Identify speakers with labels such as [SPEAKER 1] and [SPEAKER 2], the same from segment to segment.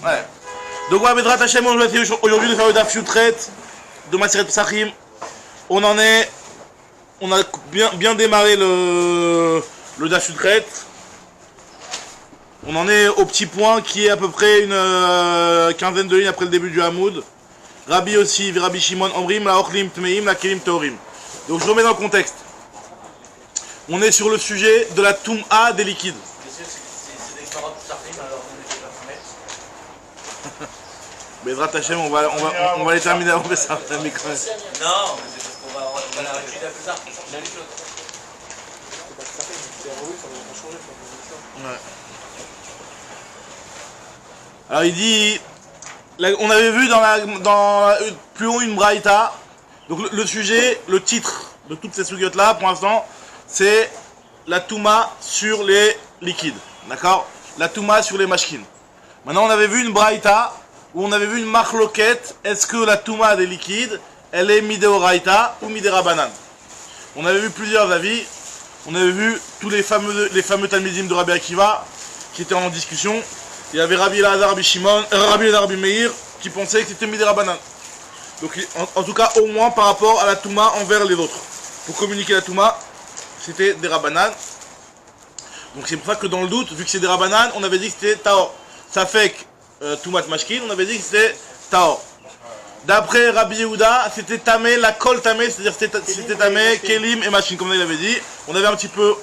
[SPEAKER 1] Ouais. Donc voilà, Bedrat Hashem, on va essayer aujourd'hui de faire le Daf Yutret de Maseret Psachim. On a bien démarré le Daf Yutret. On en est au petit point qui est à peu près une quinzaine de lignes après le début du Hamoud. Rabbi aussi, Rabbi Shimon, Omrim, la Ochlim Tmeim, la Kelim Teorim. Donc je remets dans le contexte. On est sur le sujet de la Toum'a des liquides. Bedrat Hashem, on va les terminer avant ça.
[SPEAKER 2] Non, mais c'est parce qu'on va la réutiliser plus tard pour changer les choses.
[SPEAKER 1] Ouais. Alors il dit, on avait vu dans plus haut une braïta, donc le sujet, le titre de toutes ces sougiotes là pour l'instant, c'est la Touma sur les liquides, d'accord? La Touma sur les mashkin. Maintenant on avait vu une braïta, où on avait vu une marloquette, est-ce que la Touma des liquides, elle est midéoraïta ou midérabanan? On avait vu plusieurs avis, on avait vu tous les fameux talmidim de Rabbi Akiva, qui étaient en discussion. Il y avait Rabbi Elazar, Rabbi Shimon, Rabbi Elazar, Rabbi Meir, qui pensaient que c'était midérabanan. Donc en tout cas, au moins par rapport à la Touma envers les autres. Pour communiquer la Touma, c'était des rabanan. Donc c'est pour ça que dans le doute, vu que c'est des rabanan, on avait dit que c'était Taor. Ça fait que Toumat Mashkin, on avait dit que c'était Taor. D'après Rabbi Yehuda, c'était Tamé, la Kol Tamé, c'est-à-dire c'était Tamé, Kelim et Mashkin, comme il avait dit. On avait un petit peu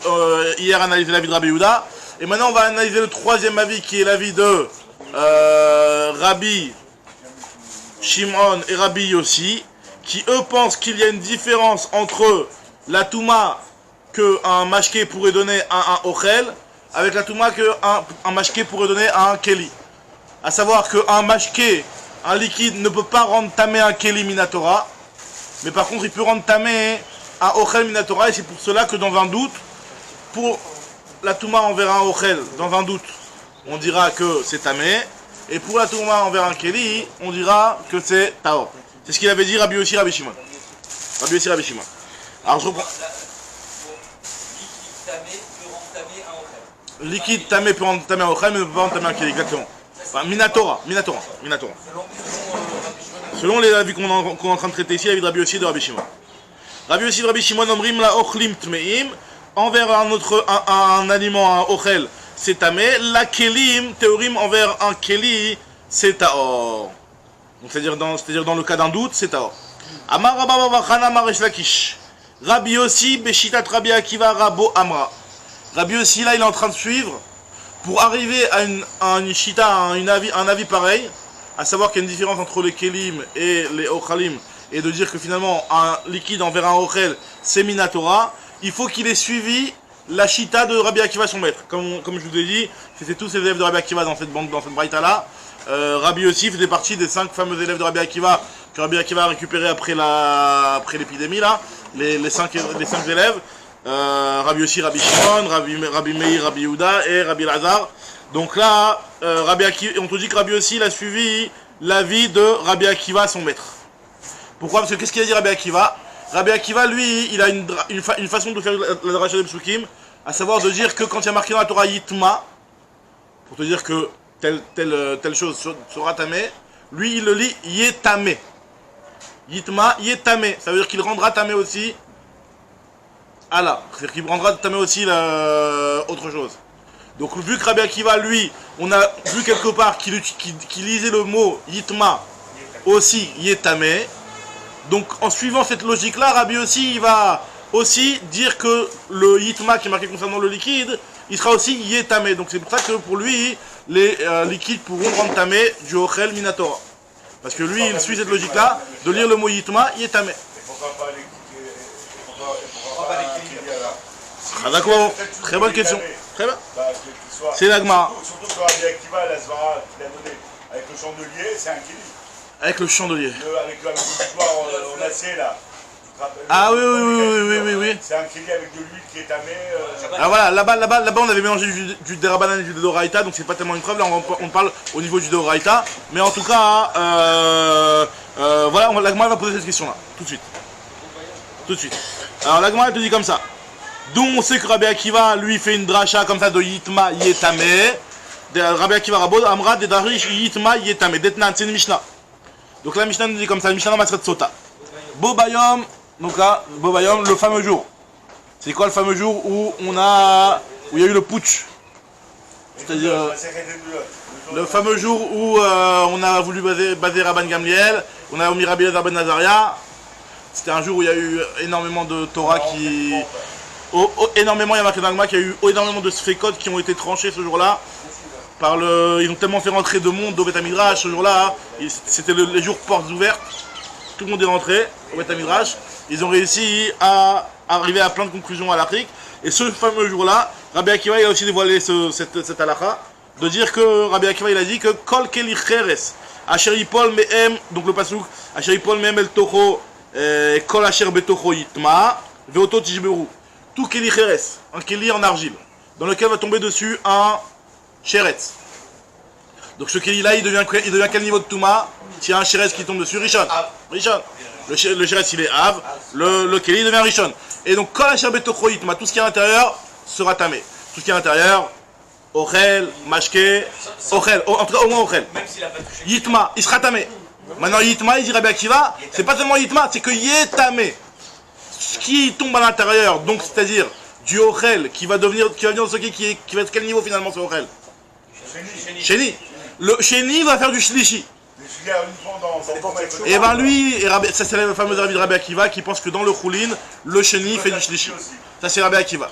[SPEAKER 1] hier analysé l'avis de Rabbi Yehuda. Et maintenant on va analyser le troisième avis qui est l'avis de Rabbi Shimon et Rabbi Yossi, qui eux pensent qu'il y a une différence entre la Touma qu'un mashké pourrait donner à un Ochel, avec la Touma qu'un mashké pourrait donner à un Keli. À savoir qu'un mashké, un liquide, ne peut pas rendre tamé un Keli Minatora, mais par contre il peut rendre tamé un Ochel Minatora, et c'est pour cela que dans un doute, pour la Touma envers un Ochel, dans un doute, on dira que c'est tamé, et pour la Touma envers un Keli, on dira que c'est Taor. C'est ce qu'il avait dit Rabbi Yossi, Rabbi Shimon. Rabbi Yossi, Rabbi Shimon. Alors je reprends. Liquide tamé peut rendre tamé un Ochel, mais ne peut pas rendre tamé un Keli, exactement. Enfin, Minatora. Selon les avis qu'on est en train de traiter ici, l'avis de Rabbi Yossi et de Rabbi Shimon. Rabbi Yossi et de Rabbi Shimon, Omrim la Ochlim Tmeim, envers un aliment, un Ochel, c'est tamé. La Kelim, théorim, envers un Keli, c'est Taor. Donc c'est-à-dire dans le cas d'un doute, c'est Taor. Amar Rabba Bavachana Maresh Lakish. Rabbi Yossi, Beshitat Rabbi Akiva, Rabo Amra. Rabbi Yossi, là, il est en train de suivre pour arriver à une shita, à un avis pareil, à savoir qu'il y a une différence entre les kelim et les ochalim, et de dire que finalement un liquide envers un ochel c'est minatora, il faut qu'il ait suivi la shita de Rabbi Akiva son maître. Comme je vous ai dit, c'était tous ces élèves de Rabbi Akiva dans cette braïta là. Rabbi Yossi faisait partie des 5 fameux élèves de Rabbi Akiva que Rabbi Akiva a récupéré après l'épidémie là, les 5 élèves. Rabbi Yossi, Rabbi Shimon, Rabbi Meir, Rabbi Yehuda et Rabbi Elazar. Donc là, on te dit que Rabbi Yossi il a suivi l'avis de Rabbi Akiva, son maître. Pourquoi? Parce que qu'est-ce qu'il a dit Rabbi Akiva? Rabbi Akiva, lui, il a une façon de faire la dracha de Psukim, à savoir de dire que quand il y a marqué dans la Torah Yitma, pour te dire que telle chose sera tamé, lui il le lit Yetamé. Yitma, Yetamé. Ça veut dire qu'il rendra tamé aussi Allah, c'est-à-dire qu'il rendra tamé aussi autre chose. Donc vu que Rabbi Akiva, lui, on a vu quelque part qu'il lisait le mot Yitma aussi Yetamé. Donc en suivant cette logique-là, Rabbi aussi, il va aussi dire que le Yitma qui est marqué concernant le liquide, il sera aussi Yetamé. Donc c'est pour ça que pour lui, les liquides pourront rendre tamé du Ochel Minatora. Parce que lui, il suit cette logique-là, de lire le mot Yitma Yetamé. Très bonne question. Très bien. C'est l'agma.
[SPEAKER 3] Surtout que Rabbi Akiva, la Zvara qu'il a donné avec le chandelier, c'est un kili.
[SPEAKER 1] Avec le chandelier.
[SPEAKER 3] Avec le boutoir en acier là.
[SPEAKER 1] Ah oui.
[SPEAKER 3] C'est un kili avec de l'huile qui est tamée.
[SPEAKER 1] Ah voilà, là-bas on avait mélangé du Derabanan et du Deoraita, donc c'est pas tellement une preuve, là on parle au niveau du Deoraita. Mais en tout cas, voilà, l'agma va poser cette question-là, tout de suite. Alors l'agma elle te dit comme ça. D'où on sait que Rabbi Akiva lui fait une dracha comme ça de Yitma Yetamé. Rabbi Akiva Rabod, Amra, Dedarish, Yitma, Yetame, Detnan, c'est une Mishnah. Donc la Mishnah nous dit comme ça, la Mishnah dans Masret Sota. Bobayom, donc là, Bobayom, le fameux jour. C'est quoi le fameux jour où il y a eu le putsch? C'est-à-dire le fameux jour où on a voulu baser Rabban Gamliel, on a omis Rabbi Elazar ben Nazaria. C'était un jour où il y a eu énormément de Torah qui... énormément, il y a marqué dans le Gemara qu'il y a eu énormément de sfekot qui ont été tranchés ce jour-là. Ils ont tellement fait rentrer de monde au Beth Midrash ce jour-là. C'était les jours portes ouvertes. Tout le monde est rentré au Beth Midrash. Ils ont réussi à arriver à plein de conclusions à l'Afrique. Et ce fameux jour-là, Rabbi Akiva il a aussi dévoilé cette halakha, de dire que Rabbi Akiva il a dit que Kol Keli Cheres, Asher Yipol Mehem, donc le pasuk, Asher Yipol Mehem El Tocho, Kol Asher Betocho Yitma, Veoto Tishberu. Tout Keli Cheres, un Keli en argile, dans lequel va tomber dessus un Sheretz. Donc ce Keli là, il devient quel niveau de Touma? S'il y a un Sheretz qui tombe dessus, Rishon. Rishon. Le Sheretz il est Av, le Keli devient Rishon. Et donc, Kol Asher Betocho Yitma, tout ce qui est à l'intérieur sera tamé. Tout ce qui est à l'intérieur, Ochel, Mashke, Ochel, en tout cas au moins Ochel. Yitma, il sera tamé. Maintenant, Yitma, il dit Rabbi Akiva, c'est pas seulement Yitma, c'est que Yetamé. Ce qui tombe à l'intérieur, donc c'est-à-dire du Ochel qui va venir dans ce qui va être quel niveau finalement ce Ochel? Sheni. Le Sheni va faire du Shlishi. Et ben lui, ça c'est le fameux avis de Rabbi Akiva qui pense que dans le Choulin, le Sheni fait du Shlishi. Ça c'est Rabbi Akiva.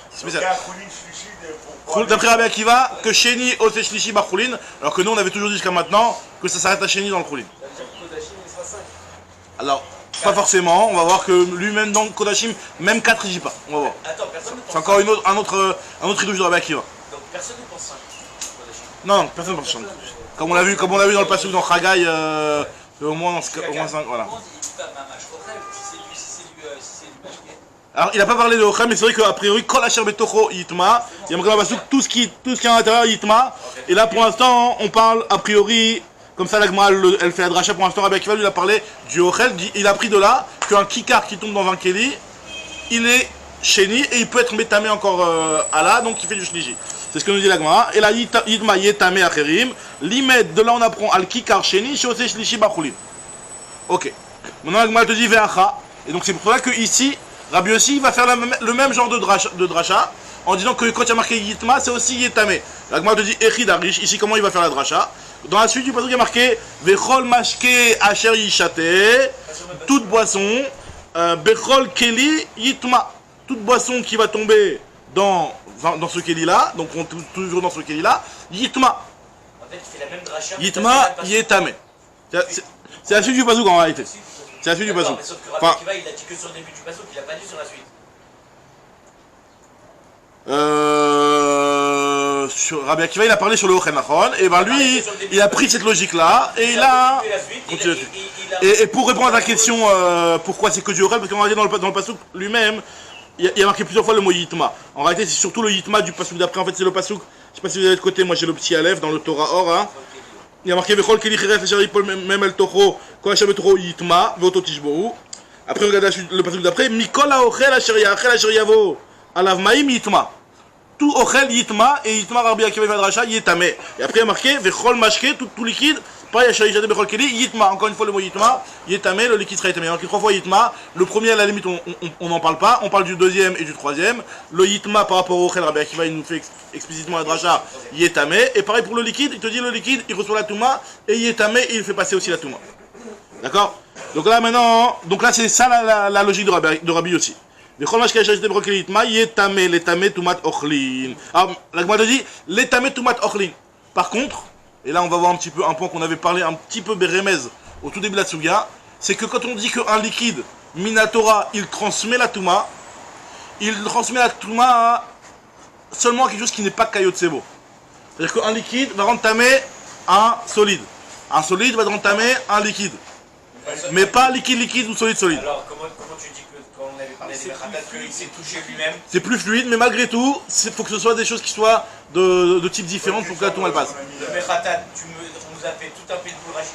[SPEAKER 1] D'après Rabbi Akiva, que Sheni ose Shlishi bar Choulin, alors que nous on avait toujours dit jusqu'à maintenant que ça s'arrête à Sheni dans le Choulin. Alors, pas forcément, on va voir que lui-même dans Kodashim, même 4 il dit pas. On va voir. C'est encore un autre idouche de Rabbi Akiva.
[SPEAKER 2] Donc personne ne pense 5.
[SPEAKER 1] Non, personne ne pense 5. Comme on l'a vu dans le passage dans Chagai, au moins 5, voilà. Alors il n'a pas parlé de Ochel, mais c'est vrai qu'a priori, Kol Asher Betocho Yitma, il y a marqué dans le passage tout ce qui est à l'intérieur Yitma, et là pour l'instant on parle a priori, comme ça la Gemara elle fait la dracha, pour l'instant Rabbi Akiva lui a parlé du Ochel, il a pris de là qu'un kikar qui tombe dans un keli, il est Sheni et il peut être métamé encore à là, donc il fait du Shliji. C'est ce que nous dit la Gemara. Et là, Yitma Yetame Acherim. Limed, de là on apprend Al Kikar Sheni, Shose Shlishi Bachulin. Ok. Maintenant la Gemara te dit Ve'acha. Et donc c'est pour cela que ici, Rabbi Yossi va faire le même genre de dracha, en disant que quand il y a marqué Yitma, c'est aussi Yetame. La Gemara te dit Echid Arish. Ici, comment il va faire la dracha? Dans la suite du passage, il y a marqué Vechol Mashke Asher Yishate. Toute boisson. Bechol Keli Yitma. Toute boisson qui va tomber dans ce Keli-là, donc on toujours dans ce Keli-là, Yitma.
[SPEAKER 2] En fait, il fait la même dracha.
[SPEAKER 1] Yitma, Yetame. C'est la suite du pasouk en réalité. C'est la suite du pasouk.
[SPEAKER 2] Sauf que Rabbi Akiva, il a dit que sur le début du pasouk, il a pas dit sur la suite.
[SPEAKER 1] Sur Rabbi Akiva, il a parlé sur le Ochel Nachon, et ben lui, il a pris cette logique-là, et il a continué dessus. Et pour répondre à ta question, pourquoi c'est que du Ochel, parce qu'on va dire dans le pasouk lui-même, il y a marqué plusieurs fois le mot Yitma. En réalité, c'est surtout le Yitma du pasouk d'après. En fait, c'est le pasouk. Je sais pas si vous avez de côté, moi j'ai le petit Aleph dans le Torah Or. Hein. Il y a marqué Vechol Keli Cheres Asher Yipol Mem El Tocho Kol Asher Betocho Yitma Veoto Tishboru. Après, regardez le pasouk d'après. Mikol HaOchel Asher Yachel Asher Yavo Alav Maim Yitma. Tout Ochel Yitma et Yitma Rabbi Akiva Vadracha Yetame. Et après, il y a marqué Vechol Mashke, tout liquide. Pareil, Asher Yishate Bechol Keli Yitma. Encore une fois, le mot Yitma. Yetame, le liquide sera Yetame. Il y a marqué 3 fois Yitma. Le premier, à la limite, on n'en parle pas. On parle du deuxième et du troisième. Le Yitma par rapport au Ochel, Rabbi Akiva, il nous fait explicitement la dracha Yetame. Et pareil pour le liquide, il te dit le liquide, il reçoit la Touma. Et Yetame, il fait passer aussi la Touma. D'accord? Donc là, maintenant, c'est ça la logique de Rabbi Yossi. Alors, la Gemara te dit Letame Tumat Ochlin. Par contre, et là on va voir un point qu'on avait parlé un petit peu Beremez au tout début de la Tsuga, c'est que quand on dit qu'un liquide, Minatora, il transmet la Touma seulement à quelque chose qui n'est pas Kayot Sebo. C'est-à-dire qu'un liquide va rendre tamé un solide. Un solide va rendre tamé un liquide. Mais pas liquide ou solide.
[SPEAKER 2] Alors, comment tu dis que quand on avait parlé des Mechatat, qu'il s'est touché lui-même?
[SPEAKER 1] C'est plus fluide, mais malgré tout, il faut que ce soit des choses qui soient de types différents pour que la Touma elle passe.
[SPEAKER 2] Le Mechatat, on nous a fait tout un peu de Rachid,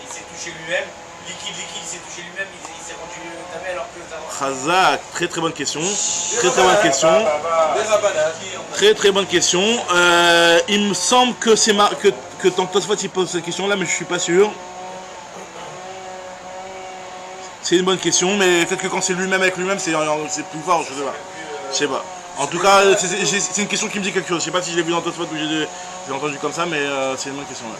[SPEAKER 2] il s'est touché lui-même. liquide, il s'est touché lui-même, il s'est rendu tamé alors que ça va.
[SPEAKER 1] Khazak, très très bonne question. Très très bonne question. Très très bonne question. Il me semble que c'est que tant que il pose cette question là, mais je suis pas sûr. C'est une bonne question, mais peut-être que quand c'est lui-même avec lui-même, c'est plus fort, je sais pas. Je sais pas. En tout cas, c'est une question qui me dit quelque chose. Je sais pas si je l'ai vu dans Tosfot ou j'ai entendu comme ça, mais c'est une bonne question là.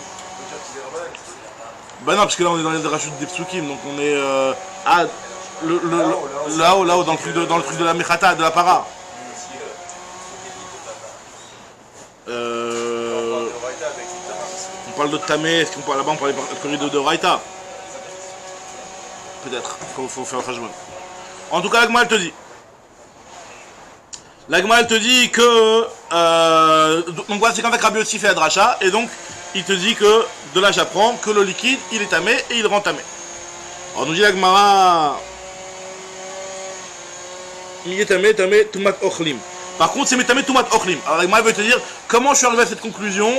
[SPEAKER 1] Bah non, parce que là on est dans les rachutes des psukim, donc on est là-haut, dans le truc de la mechata, de la para. On parle de tamé, est-ce qu'on parle là-bas, on parle de raïta. Peut-être, faut faire un changement. En tout cas, l'Agma elle te dit. L'Agma elle te dit que donc voilà, c'est comme avec Rabbi Yossi fait Adracha, et donc il te dit que de là j'apprends que le liquide il est tamé et il rend tamé. Alors nous dit l'Agmara, il est tamé tumat ochlim. Par contre c'est tamé tumat ochlim. Alors l'Agmara veut te dire comment je suis arrivé à cette conclusion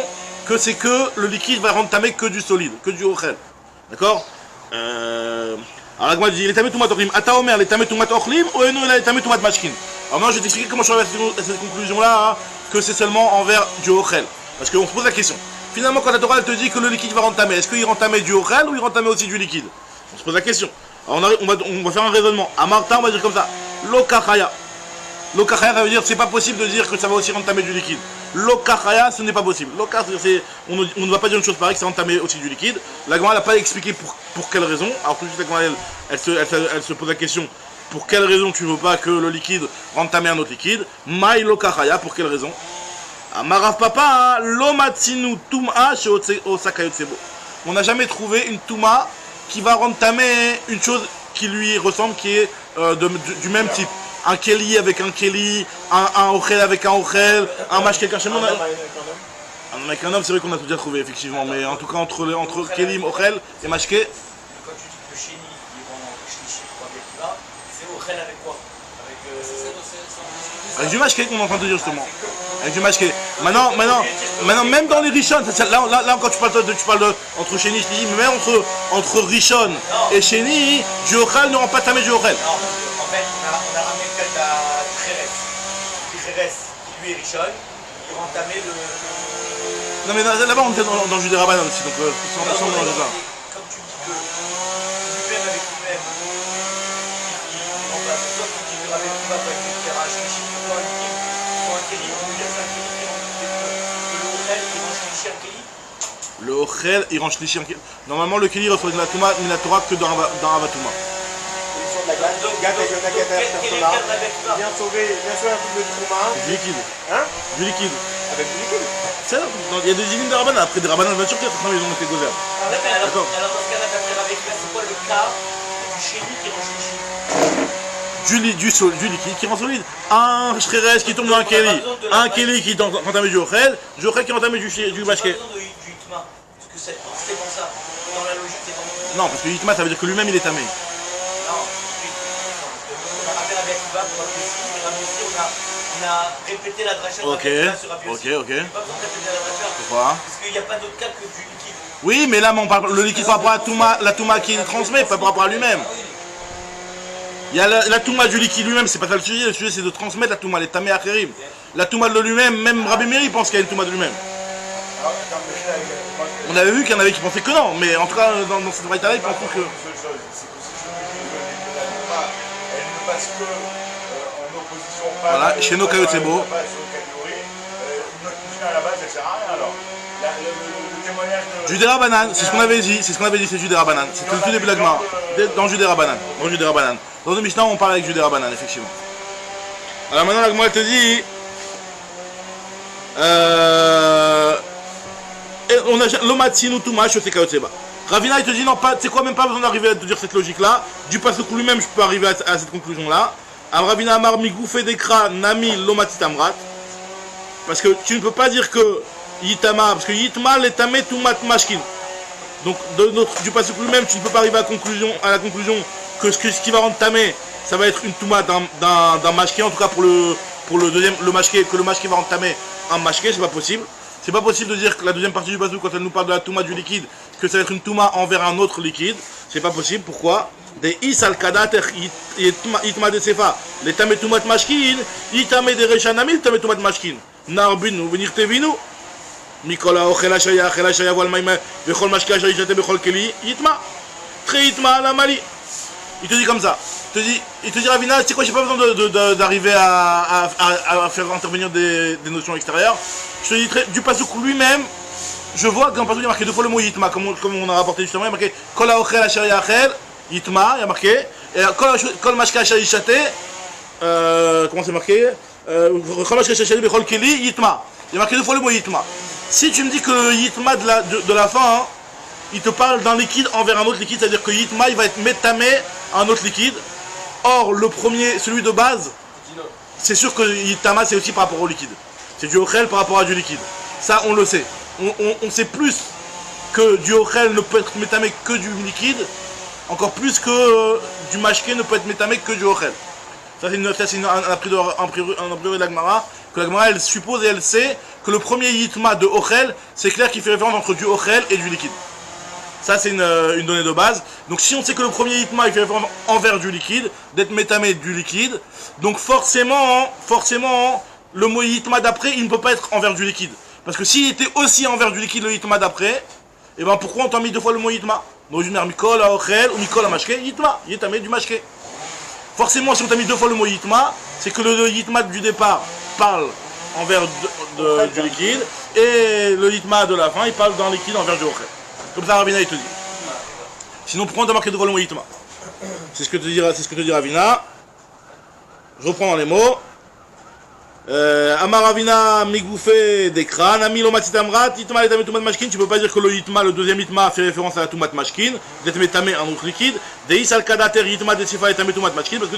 [SPEAKER 1] que c'est que le liquide va rendre tamé que du solide, que du ochel. D'accord. Alors l'Agmara dit il est tamé tumat ochlim. Ata omer il est tamé tumat ochlim ou non il est tamé tumat mashkin. Alors maintenant je vais t'expliquer comment je suis arrivé à cette conclusion là, hein, que c'est seulement envers du ochel. Parce qu'on se pose la question. Finalement, quand la Torah elle te dit que le liquide va rendre tamé, est-ce qu'il rend tamé du ochel ou il rend tamé aussi du liquide? On se pose la question. Alors on va faire un raisonnement. À Martin, on va dire comme ça. Lokachaya. Lokachaya, ça veut dire c'est pas possible de dire que ça va aussi rendre tamé du liquide. Lokachaya, ce n'est pas possible. Loka, on ne va pas dire une chose pareille, que ça rend tamé aussi du liquide. La Gemara n'a pas expliqué pour quelle raison. Alors tout de suite, la Gemara elle se pose la question. Pour quelle raison tu ne veux pas que le liquide rende tamé un autre liquide? Maï Lokachaya, pour quelle raison? Marav Papa, l'omatsinu tuma chez Osakayotsebo. On n'a jamais trouvé une tuma qui va rendre tamé une chose qui lui ressemble, qui est du même type. Un keli avec un keli, un ochel avec un ochel, un mashke avec un chez nous. Un homme avec un homme, c'est vrai qu'on a tout déjà trouvé, effectivement. Mais en tout cas, entre keli, ochel et mashke.
[SPEAKER 2] Quand tu dis que le chéni, il rend shlishi avec là, c'est ochel avec quoi?
[SPEAKER 1] Avec du mashke qu'on est en train de dire justement. Avec du mashke. Maintenant, même dans les Rishon, là quand tu parles entre Chéni et Shlishi, mais même entre Rishon et Chéni, du ochel ne rend pas tamé du ochel.
[SPEAKER 2] Non, en fait, on a ramené le cas de Tcheres, qui lui est Rishon, il rend tamé le.
[SPEAKER 1] Non mais là-bas on était dans le jus des Rabbanan aussi, donc sans manger ça.
[SPEAKER 2] Comme tu dis que lui-même avec lui-même, il remplace soit quand il lui ramène tout bas, avec le tirage, soit un liquide, soit un kéli, on peut dire c'est un kéli qui rend le ochel, il rend shlishi un kéli.
[SPEAKER 1] Le ochel, il rend shlishi un kéli. Normalement le kéli reçoit de la Touma, mais la Torah que dans Ravatuma.
[SPEAKER 3] La gâte avec un Torah. Viens sauver un peu de Trouma.
[SPEAKER 1] Du liquide.
[SPEAKER 3] Hein?
[SPEAKER 1] Du liquide.
[SPEAKER 3] Avec du liquide.
[SPEAKER 1] C'est là, il y a des usines de Rabbanan, après des Rabbanan, bien sûr qu'ils ont été gouvernés.
[SPEAKER 2] Alors dans ce cas-là, d'après Rabbi Akiva, c'est quoi le cas du chéni qui rend shlishi?
[SPEAKER 1] Du liquide qui rend solide. Un shreres qui tombe dans un kéli. Un kéli qui rend tamé du ochel qui rend tamé du mashke.
[SPEAKER 2] Pas besoin du hitma, parce que c'est forcément ça. Dans la logique, c'est vraiment.
[SPEAKER 1] Non, parce que hitma ça veut dire que lui-même il est tamé.
[SPEAKER 2] Non, oui. On a rappelé Rabbi Akiva pour Rabbi Yossi, et Rabbi Yossi, on a répété la dracha de Rabbi Akiva sur Rabbi Yossi.
[SPEAKER 1] Ok.
[SPEAKER 2] Il n'y a pas besoin de répéter la dracha.
[SPEAKER 1] Pourquoi?
[SPEAKER 2] Parce qu'il n'y a pas d'autre cas que du liquide.
[SPEAKER 1] Oui, mais là, on parle le liquide par rapport à la Touma qui transmet, pas par rapport à lui-même. Il y a la Touma du liquide lui-même, c'est pas ça le sujet c'est de transmettre la Touma, les tamé acherim. La Touma de lui-même, même Rabbi Meir pense qu'il y a une Touma de lui-même. On avait vu qu'il y en avait qui pensaient que non, mais en tout cas, dans cette vraie-là, ils pensent que.
[SPEAKER 3] Une seule chose, c'est que si je me dis que la Touma, elle ne passe que en opposition pas.
[SPEAKER 1] Voilà, chez nos cailloux, c'est beau.
[SPEAKER 3] Notre cuisine à la base, elle sert à rien alors. Le témoignage de.
[SPEAKER 1] Judéra Banane, c'est ce qu'on avait dit, c'est Judéra Banane. C'était le tout début de l'Agma. Dans Judéra Banane. Dans le Mishnah, on parle avec Judéra Banane, effectivement. Alors maintenant, l'Agma, elle te dit. On a l'omatsinu tumash au sekaotseba. Ravina, il te dit non, pas, c'est quoi, même pas besoin d'arriver à te dire cette logique-là. Du pasuk lui-même, je peux arriver à cette conclusion-là. Ravina Amar Migoufé Dekra Nami Lomatsitamrat. Parce que tu ne peux pas dire que Yitama, parce que Yitma l'etamé tumat mashkin. Donc du pasuk lui-même, tu ne peux pas arriver à la conclusion que ce qui va rendre tamé, ça va être une touma d'un mashké, en tout cas pour le deuxième, le mashké, que le mashké va rendre tamé un mashké, c'est pas possible. C'est pas possible de dire que la deuxième partie du pasuk, quand elle nous parle de la touma du liquide, que ça va être une touma envers un autre liquide. C'est pas possible. Pourquoi? Des is al kadater itma de sefa. Les tamé tumat mashkin, itame de rechanamil, tamé tumat mashkin. Narbinu, venir tevinu. Mikola ochela shaya, ochela shaya, voile maïma, bechol mashka shaya, jate bechol keli, itma. Très itma à la mali. Il te dit comme ça. Il te dit Ravina, c'est quoi, j'ai pas besoin d'arriver à faire intervenir des notions extérieures. Je te dis du pasuk lui-même, je vois que dans le pasuk il y a marqué deux fois le mot yitma, comme on a rapporté justement, il y a marqué kol ha'ochel asher ya'achel, yitma, il y a marqué, et kol mashka asher yishate, comment c'est marqué, kol mashka asher yishate bechol keli, yitma. Il y a marqué deux fois le mot yitma. Si tu me dis que le yitma de la fin, hein, il te parle d'un liquide envers un autre liquide, c'est-à-dire que yitma il va être métamé à un autre liquide. Or, le premier, celui de base, c'est sûr que yitama c'est aussi par rapport au liquide. C'est du ochel par rapport à du liquide. Ça, on le sait. On sait plus que du ochel ne peut être métamé que du liquide, encore plus que du mashké ne peut être métamé que du ochel. Ça, c'est un priori de l'Agmara, que l'Agmara, elle suppose et elle sait que le premier yitma de ochel, c'est clair qu'il fait référence entre du ochel et du liquide. Ça, c'est une donnée de base. Donc, si on sait que le premier yitma, il fait référence envers du liquide, d'être métamé du liquide, donc forcément, le mot yitma d'après, il ne peut pas être envers du liquide. Parce que s'il était aussi envers du liquide, le yitma d'après, et ben pourquoi on t'a mis deux fois le mot yitma? Donc, je veux dire, mikol ha'ochel ou mikol ha'mashke, yitma, yitamé du mashke. Forcément, si on t'a mis deux fois le mot yitma, c'est que le yitma du départ parle envers du liquide, et le yitma de la fin, il parle d'un liquide envers du ochel. Comme ça, Ravina, il te dit. Sinon, pourquoi on t'a marqué devant le mot yitma? C'est ce que te dit Ravina. Je reprends dans les mots. Amar Ravina migoufé d'écran. Amilo matitamrat. Yitma l'étamé tumat mashkin. Tu peux pas dire que le yitma, le deuxième yitma, fait référence à la tumat mashkin. D'être métamé un autre liquide. Deis al kadater yitma de sifa l'étamé tumat mashkin. Parce que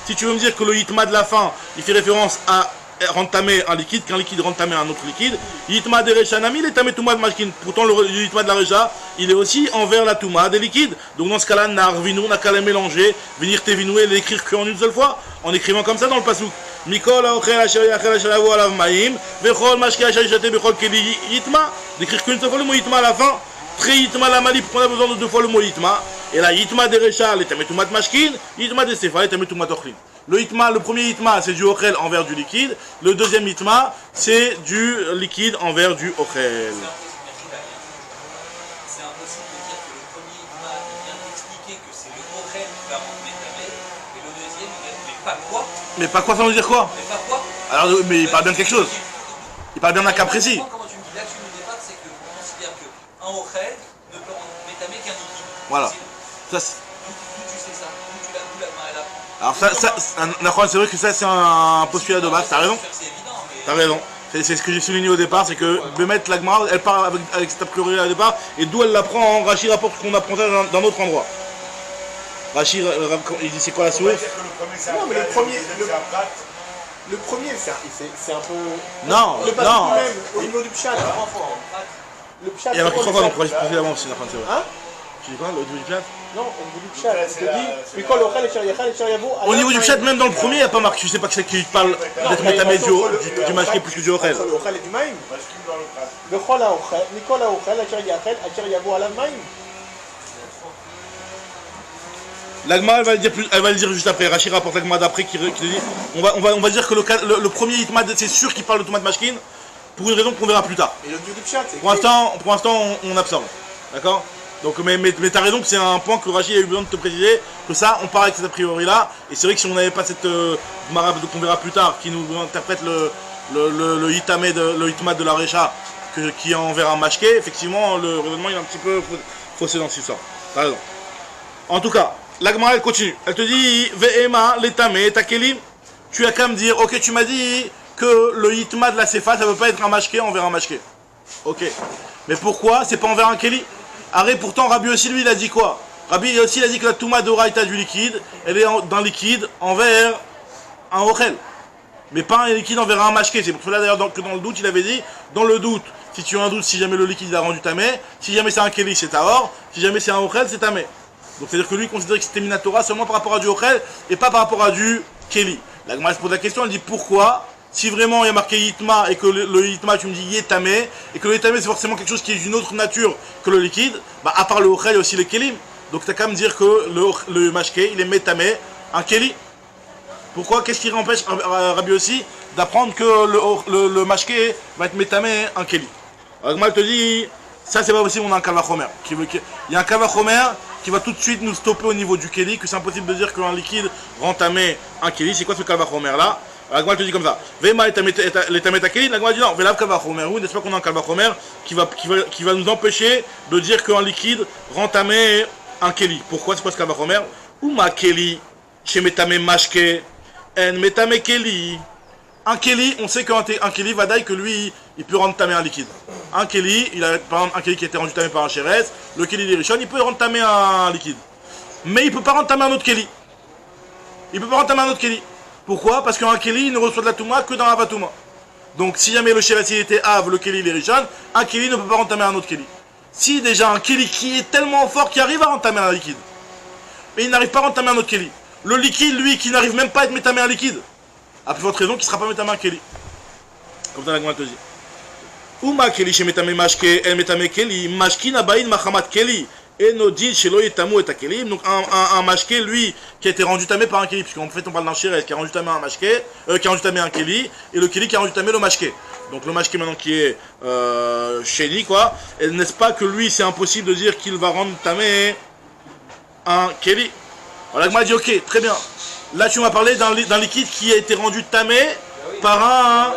[SPEAKER 1] si tu veux me dire que le yitma de la fin, il fait référence à rentamé un liquide, qu'un liquide rentamé un autre liquide. Yitma de rechanami, l'étamé tumat mashkin. Pourtant, le yitma de la recha, il est aussi envers la touma des liquides. Donc dans ce cas-là, narvinu, on n'a qu'à les mélanger, venir tevinou et l'écrire qu'en une seule fois, en écrivant comme ça dans le pasuk. Mikol ha'ochel asher ya'achel asher yavo alav ma'im, vechol mashke asher yishate bechol keli yitma. D'écrire qu'une seule fois le mot yitma à la fin. Très yitma la mali, pourquoi on a besoin de deux fois le mot yitma? Et là, yitma de recha, l'étamé tumat mashkin, yitma de sefa, l'étamé tumat ochlin. Le hitma, le premier hitma, c'est du ochel envers du liquide. Le deuxième hitma, c'est du liquide envers du ochel.
[SPEAKER 2] C'est impossible de dire que le premier hitma vient d'expliquer que c'est le ochel qui va rendre métamé, et le deuxième, mais pas quoi?
[SPEAKER 1] Mais pas quoi, ça veut dire quoi?
[SPEAKER 2] Mais pas quoi?
[SPEAKER 1] Alors, mais il parle bien de quelque chose. Il parle bien d'un cas précis.
[SPEAKER 2] Comment tu me dis là, tu me départ, c'est qu'on considère qu'un ochel ne peut rendre métamé qu'un liquide.
[SPEAKER 1] Voilà. Ça,
[SPEAKER 2] D'où tu sais ça? D'où tu l'as, d'où la main elle a?
[SPEAKER 1] alors c'est vrai que ça c'est un postulat de base, t'as raison. T'as raison. C'est ce que j'ai souligné au départ, c'est que Bemet l'Agmara, elle part avec cette a priori au départ, et d'où elle l'apprend en Rashi rapporte qu'on apprend ça d'un autre endroit. Rashi, il dit c'est quoi la source?
[SPEAKER 3] Non, mais
[SPEAKER 4] le premier, c'est un peu...
[SPEAKER 1] Non,
[SPEAKER 4] le pasuk
[SPEAKER 1] non.
[SPEAKER 4] même, au niveau du pshat. Le pshat,
[SPEAKER 1] Il y a marqué trois fois, donc précédemment aussi, c'est vrai.
[SPEAKER 4] Hein?
[SPEAKER 1] Tu dis quoi, au niveau du pshat?
[SPEAKER 4] Non, au niveau du pshat, il te dit, Mikol ha'ochel asher ya'achel asher yavo alav ma'im.
[SPEAKER 1] Au niveau du pshat, même dans le premier, il n'y a pas marqué, je sais pas que c'est qui parle d'être métamé du mashké plus que du ochel.
[SPEAKER 4] Entre le ochel et du maïm. Vechol ha'ochel, Mikol ha'ochel asher ya'achel asher yavo alav ma'im.
[SPEAKER 1] L'Agma, elle va le dire juste après. Rachid rapporte l'Agma d'après qui dit on va dire que le premier hitma, c'est sûr qu'il parle de tomate mashkin pour une raison qu'on verra plus tard.
[SPEAKER 4] Et le dieu du pshat, c'est
[SPEAKER 1] Pour l'instant, on absorbe. D'accord? Donc, mais t'as raison que c'est un point que Rachid a eu besoin de te préciser, que ça, on part avec cette a priori là. Et c'est vrai que si on n'avait pas cette marabe qu'on verra plus tard, qui nous interprète le hitma de la Recha, qui est envers un mashké, effectivement, le raisonnement il est un petit peu faussé dans ce sens. T'as raison. En tout cas, l'Agma elle continue. Elle te dit Ve'ema, l'étamé, takelim. Tu as qu'à me dire, ok, tu m'as dit que le hitma de la sefa, ça ne veut pas être un mashké envers un mashké. Ok. Mais pourquoi c'est pas envers un keli? Arrête, pourtant, Rabbi aussi, lui, il a dit quoi? Rabbi aussi, il a dit que la touma d'oraïta du liquide, elle est d'un liquide envers un ochel. Mais pas un liquide envers un mashké. C'est pour cela d'ailleurs que dans le doute, il avait dit, dans le doute, si tu as un doute, si jamais le liquide a rendu tamé, si jamais c'est un keli, c'est tahor, si jamais c'est un ochel, c'est tamé. Donc c'est-à-dire que lui, il considérait que c'était minatora seulement par rapport à du ochel et pas par rapport à du keli. La Gemara se pose la question, elle dit pourquoi si vraiment il y a marqué Yitma et que le Yitma, tu me dis Yetame, et que le Yetame c'est forcément quelque chose qui est d'une autre nature que le liquide, bah à part le Ochel, il y a aussi les Kelim. Donc tu as qu'à me dire que le Mashke, il est Metame, un Keli. Pourquoi? Qu'est-ce qui empêche Rabbi aussi d'apprendre que le Mashke va être Metame, un Keli? Alors moi, je te dis, ça c'est pas possible, on a un Kavachomer. Il y a un Kavachomer qui va tout de suite nous stopper au niveau du Keli, que c'est impossible de dire qu'un liquide rend tamé un Keli. C'est quoi ce Kavachomer là? La Gemara te dit comme ça. Vema l'étamé ta Keli. La Gemara dit non. Velav Kavachomer. Oui, n'est-ce pas qu'on a un Kavachomer qui va nous empêcher de dire qu'un liquide rend tamé un Keli. Pourquoi? C'est quoi ce Kavachomer? Ou ma Keli chez Metame Mashke en Metame Keli. Un Keli, on sait qu'un Keli va dire que lui, il peut rendre tamé un liquide. Un Keli, il a par exemple un Keli qui a été rendu tamé par un Shérez, le Keli des Rishon, il peut rendre tamé un liquide. Mais il ne peut pas rendre tamé un autre Keli. Il ne peut pas rendre tamé un autre Keli. Pourquoi? Parce qu'un Keli, il ne reçoit de la Touma que dans la Vatouma. Donc si jamais le Shérez il était Av, le Keli des Rishon, un Keli ne peut pas rendre tamé un autre Keli. Si déjà un Keli qui est tellement fort qu'il arrive à rendre tamé un liquide, mais il n'arrive pas à rendre tamé un autre Keli. Le liquide, lui, qui n'arrive même pas à être métamé un liquide, à plus forte raison qu'il ne sera pas métamé un Keli. Comme ça la Gemara te dit. Uma Keli chez métamé Mashke, el métamé Keli, Mashkin abaïn machamat Keli, et nodil chez lo etamu et Keli. Donc un Mashke, lui, qui a été rendu tamé par un Keli, puisqu'en fait on parle d'un Shérez qui a rendu tamé un Mashke, qui a rendu tamé un Keli, et le Keli qui a rendu tamé le Mashke. Donc le Mashke maintenant qui est Sheni, quoi. Et n'est-ce pas que lui, c'est impossible de dire qu'il va rendre tamé un Keli? Alors la Gemara dit ok, très bien. Là tu m'as parlé d'un liquide qui a été rendu tamé par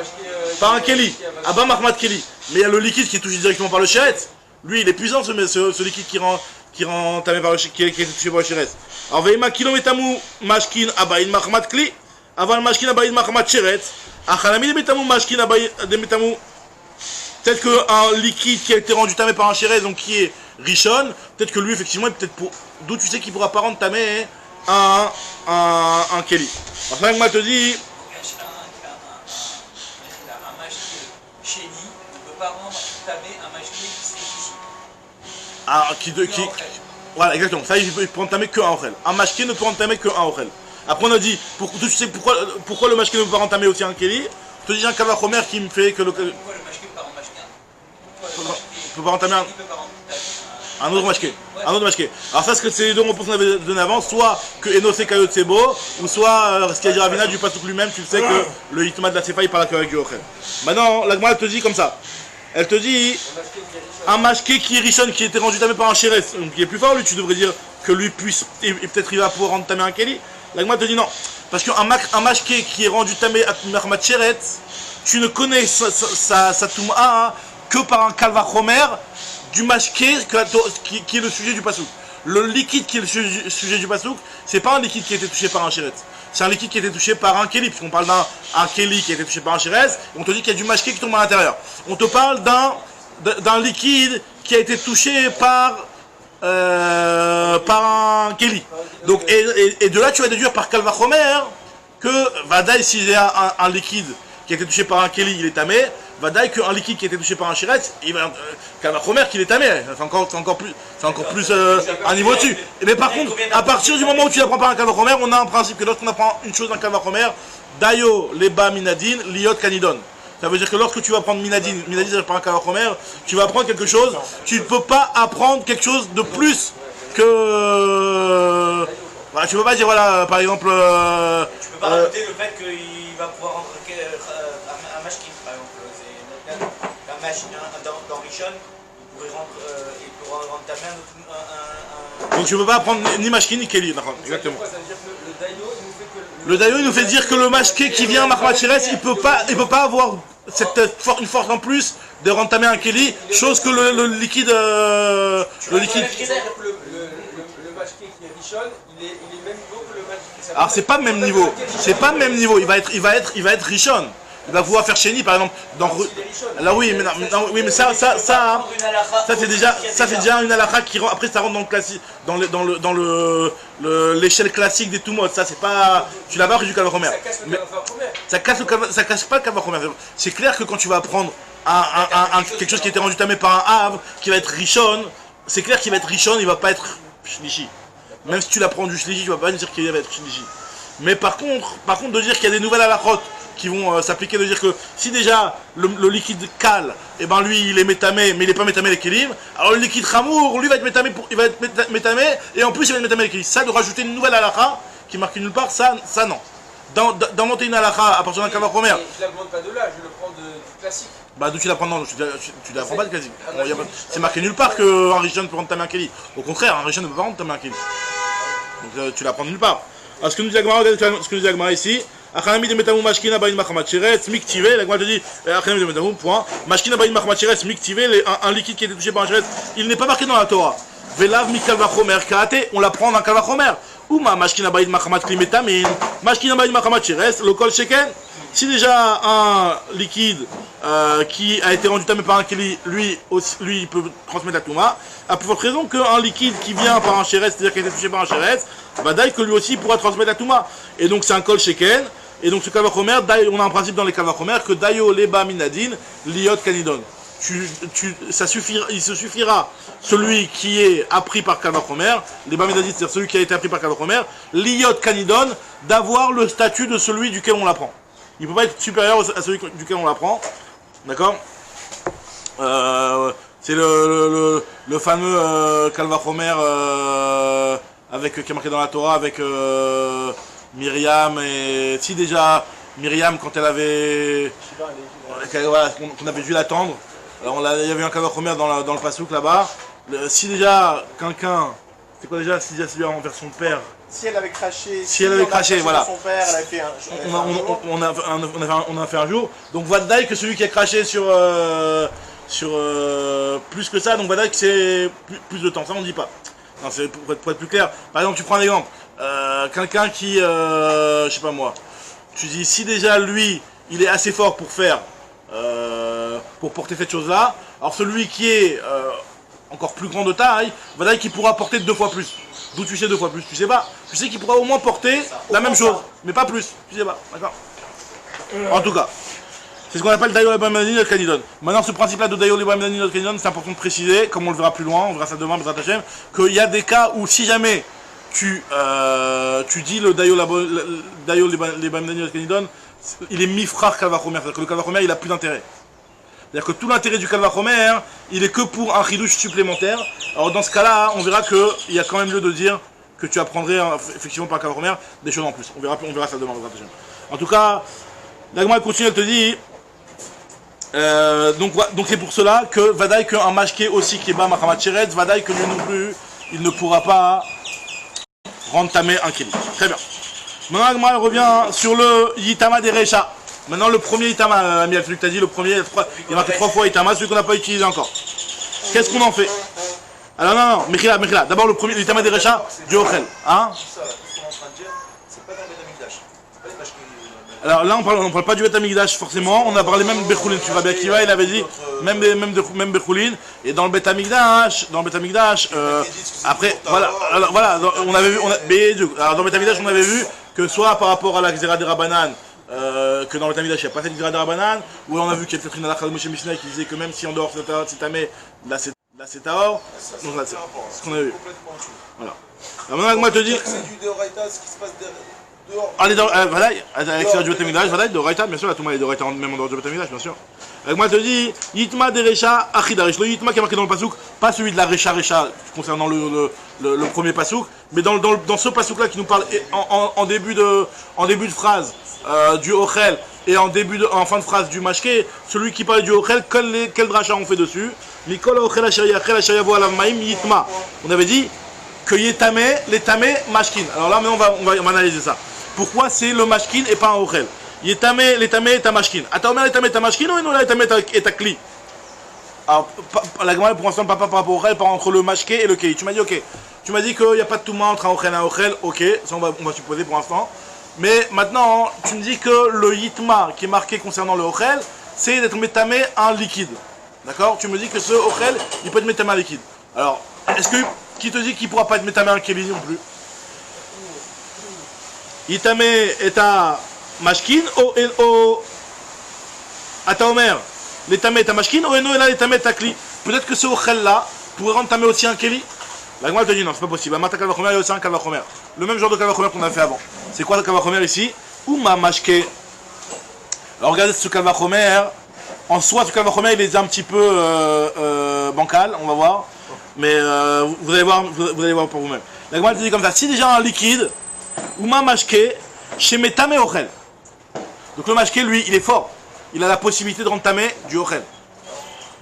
[SPEAKER 1] un Keli, Abba Mahmad Keli. Mais il y a le liquide qui est touché directement par le Shérez. Lui il est puissant ce liquide qui rend tamé par le qui a été touché par le Shérez. Alors Veima kilometamu mashkin abaïn Mahmad Kli, aval mashkin abaïn Mahmad Shérez, achanami de metamu mashkin abaïn de metamu. Peut-être qu'un liquide qui a été rendu tamé par un Shérez, donc qui est Rishon, peut-être que lui effectivement, d'où tu sais qu'il ne pourra pas rendre tamé un Keli. Alors ça, moi te dis.
[SPEAKER 2] Un mashke chéni ne peut pas rendre tamé un mashke qui serait touché.
[SPEAKER 1] Voilà, exactement. Ça, il peut rendre tamé qu'un Ochel. Un mashke ne peut rendre tamé qu'un Ochel. Après, on a dit, tu sais pourquoi le mashke ne peut pas rendre tamé aussi un Keli? Je te dis un Kavachomer qui me fait que le.
[SPEAKER 2] Pourquoi le mashke peut pas rendre mashke?
[SPEAKER 1] Il peut pas rendre tamé un autre mashke. Un autre mashke. Alors ça, c'est les deux réponses qu'on avait données avant, soit que Enosé Kayot Sebo, ou soit ce qu'il a dit Ravina du Pasuk lui-même, tu sais que le Hitma de la Sefa il parle avec du Ochel. Maintenant, la Gemara te dit comme ça. Elle te dit un mashke qui est Rishon, qui a été rendu tamé par un Shérez, donc qui est plus fort, lui, tu devrais dire que lui puisse, et peut-être il va pouvoir rendre tamé un Keli. La Gemara te dit non. Parce qu'un mashke qui est rendu tamé à Mahmad Shérez, tu ne connais sa Touma que par un Kalvachomer du mashke qui est le sujet du pasouk. Le liquide qui est le sujet du pasouk, c'est pas un liquide qui a été touché par un Shérez. C'est un liquide qui a été touché par un Keli, puisqu'on parle d'un Keli qui a été touché par un Shérez, et on te dit qu'il y a du mashke qui tombe à l'intérieur. On te parle d'un liquide qui a été touché par un Keli. Donc, et de là, tu vas déduire par Kalvachomer que Vadaï, s'il y a un liquide qui a été touché par un Keli, il est tamé. Vadaï qu'un liquide qui a été touché par un Shérez, Kalvachomer qu'il est tamé. C'est encore plus un niveau dessus. Mais par contre, à partir du moment où tu l'apprends par un Kalvachomer, on a un principe que lorsqu'on apprend une chose d'un Kalvachomer, Dayo, Leba, Minadin, Liot, Kanidon. Ça veut dire que lorsque tu vas apprendre Minadin, c'est par un Kalvachomer, tu vas apprendre quelque chose, tu ne peux pas apprendre quelque chose de plus que. Voilà, tu peux pas dire, voilà, par exemple.
[SPEAKER 2] Tu peux pas rajouter le fait qu'il va pouvoir rendre un mashkin, par exemple. Un mashkin dans Rishon, il pourra rendre ta main.
[SPEAKER 1] Donc tu peux pas apprendre ni mashkin ni Keli, d'accord, exactement. Le Dayo il nous fait dire que le mashke qui vient à Mahmad Shérez, il peut pas avoir une force en plus de rendre tamé un Keli, chose que le liquide. Le liquide.
[SPEAKER 4] Le mashke qui est Rishon, il est même niveau que le mashke.
[SPEAKER 1] Alors c'est pas le même niveau. C'est pas le même niveau. Il va être Rishon. Il va pouvoir faire Sheni par exemple dans. Là oui, mais ça c'est déjà une halakha qui après ça rentre dans le classique, dans l'échelle classique des Tumot. Ça c'est pas, tu l'as pas pris du Kalvachomer. Ça casse pas le Kalvachomer. C'est clair que quand tu vas apprendre quelque chose qui a été rendu tamé par un Havre, qui va être Rishon, c'est clair qu'il va être Rishon, il va pas être Shlishi. Même si tu l'apprends du Shlishi, tu vas pas dire qu'il va être Shlishi. Mais par contre de dire qu'il y a des nouvelles halakhot qui vont s'appliquer de dire que si déjà le liquide cale, et ben lui il est métamé, mais il n'est pas métamé les kélim, alors le liquide chamour, lui va être métamé, métamé, et en plus il va être métamé les kélim. Ça, de rajouter une nouvelle halakha qui marque nulle part, ça non. D'inventer une halakha à partir d'un kavachomer.
[SPEAKER 2] Je ne la demande pas de là, je le prends du classique.
[SPEAKER 1] Bah d'où tu l'apprends? Non, tu l'apprends pas de classique. C'est marqué nulle part qu'un Rishon peut rendre ta main kéli. Au contraire, un Rishon ne peut pas rendre ta main kéli. Donc tu l'apprends nulle part. Alors ce que nous dit Agmara, regardez ce que nous dit Agmara ici. Achanami de metamou mashkina bain machamat sheretz miktive. L'Agmara te dit achanami de metamou point. Mashkina bain machamat sheretz miktive, un liquide qui a été touché par un sheretz, il n'est pas marqué dans la Torah. Velav mikal vachomer kaate, on l'apprend dans kal vachomer. Ouma mashkina bain machamat klimetamin. Mashkina bain machamat sheretz, le kol sheken. Si déjà un liquide qui a été rendu tamé par un keli, lui il peut transmettre la touma, à plus forte raison qu'un liquide qui vient par un chéretz, c'est-à-dire qui a été touché par un chéretz, bah d'ailleurs que lui aussi pourra transmettre la touma. Et donc c'est un kol sheken, et donc ce kavachomer, on a un principe dans les kavachomer que dayo leba minadin liot kanidon. Il se suffira, celui qui est appris par kavachomer, leba minadin, c'est-à-dire celui qui a été appris par kavachomer, liot kanidon, d'avoir le statut de celui duquel on l'apprend. Il ne peut pas être supérieur à celui duquel on l'apprend. D'accord? C'est le fameux Kalvachomer qui est marqué dans la Torah avec Myriam. Et si déjà Myriam, quand elle avait. Voilà, qu'on avait dû l'attendre. Alors il y avait un Kalvachomer dans le Passouk là-bas. Si déjà quelqu'un. C'est quoi déjà? Si déjà celui envers son père.
[SPEAKER 4] Si elle avait craché,
[SPEAKER 1] voilà.
[SPEAKER 4] Son père, elle avait fait
[SPEAKER 1] on a fait un jour. Donc Vadaï que celui qui a craché sur plus que ça, donc Vadaï que c'est plus de temps. Ça on dit pas. Non, c'est pour être plus clair. Par exemple, tu prends un exemple. Quelqu'un qui, je sais pas moi. Tu dis si déjà lui, il est assez fort pour faire, pour porter cette chose-là. Alors celui qui est encore plus grand de taille, Vadaï qui pourra porter 2 fois plus. D'où tu sais 2 fois plus? Tu sais pas. Tu sais qu'il pourra au moins porter la même chose, mais pas plus. Tu sais pas, d'accord? En tout cas, c'est ce qu'on appelle Dayo Leba Menani Not Kanidon. Maintenant, ce principe-là de Dayo Leba Menani Not Kanidon, c'est important de préciser, comme on le verra plus loin, on verra ça demain, Bezrat Hashem, qu'il y a des cas où si jamais tu dis le Dayo Leba Menani Not Kanidon, il est mifrar Kalvachomer, c'est-à-dire que le Kalvachomer, il a plus d'intérêt. C'est-à-dire que tout l'intérêt du Kalvachomer, il est que pour un chidouche supplémentaire. Alors dans ce cas-là, on verra qu'il y a quand même lieu de dire que tu apprendrais effectivement par Kalvachomer des choses en plus. On verra ça demain. En tout cas, l'Agma continue, elle te dit, donc c'est pour cela que Vadaï qu'un mashké aussi qui est bas Machamat Sheretz, Vadaï que lui non plus, il ne pourra pas rendre tamé un kéli. Très bien. Maintenant l'Agma revient sur le Yitama des Recha. Maintenant, le premier Itama, Amiel, celui que tu as dit, le premier, il y a marqué 3 fois Itama, celui qu'on n'a pas utilisé encore. Qu'est-ce qu'on en fait? Alors, non, Mechila, d'abord le premier, l'Itama des Recha, du Ochel. Hein? Alors là, on parle pas du Bet Amigdash forcément, on a parlé même de Bechoulin. Tu vois, Akiva, il avait dit, même Bechoulin. Et dans le Bet Amigdash, après, voilà, on avait vu, alors dans le Bet Amigdash, on avait vu que soit par rapport à la Xera de Rabbanan, que dans le Tamidash il n'y a pas cette grade de Rabbanan, où on a vu qu'il y a peut-être une halakha de Moshe Mishnah qui disait que même si en dehors c'est tamé, là c'est taor. Donc là c'est ce qu'on a vu. Voilà. Alors maintenant, moi te dire.
[SPEAKER 3] C'est du Deoraita, ce qui se passe dehors.
[SPEAKER 1] Allez, voilà, avec l'extérieur du Betamidash, voilà, Deoraita, bien sûr, la Touma est Deoraita même en dehors du Betamidash, bien sûr. Avec moi te dis, Yitma de Recha, Achidarish. Le Yitma qui est marqué dans le Pasouk, pas celui de la Recha concernant le premier Pasouk, mais dans ce Pasouk là qui nous parle en début de phrase. Du Ochel et en fin de phrase du Mashké, celui qui parle du Ochel, quel dracha on fait dessus? Mikol Ochel Asher Vo Alav Maim Yitma. On avait dit que Yetamé, les Tamé, Mashkin. Alors là, maintenant, on va analyser ça. Pourquoi c'est le Mashkin et pas un Ochel? Yetamé, les Tamé, ta Mashkin. Attends, mais les Tamé, ta Mashkin ou non, les Tamé, et ta Kli? Alors, la Gemara pour l'instant, pas par rapport au Ochel, par entre le Mashké et le Kli. Tu m'as dit, ok. Tu m'as dit qu'il n'y a pas de Touma entre un Ochel et un Ochel, ok. Ça, on va supposer pour l'instant. Mais maintenant, tu me dis que le Yitma qui est marqué concernant le Ochel, c'est d'être métamé un liquide. D'accord? Tu me dis que ce Ochel, il peut être métamé un liquide. Alors, est-ce que, qui te dit qu'il ne pourra pas être métamé un Kéli non plus? Yitame est à Mashkin ou à Taomer? L'étamé est à Mashkin ou Eno est là, l'étamé est à Kli? Peut-être que ce Ochel là pourrait rendre tamé aussi un Kéli? La Gemara te dit non, c'est pas possible. Amata Kalvachomer, il y a aussi un Kalvachomer. Le même genre de Kalvachomer qu'on a fait avant. C'est quoi le Kalvachomer ici? Ouma Mashke. Alors regardez ce Kalvachomer. En soi, ce Kalvachomer, il est un petit peu bancal, on va voir. Mais vous allez voir pour vous-même. La Gemara te dit comme ça, si déjà un liquide, Uma Mashke, chez Metame Ochel. Donc le Mashke, lui, il est fort. Il a la possibilité de rendre tamé du Ochel.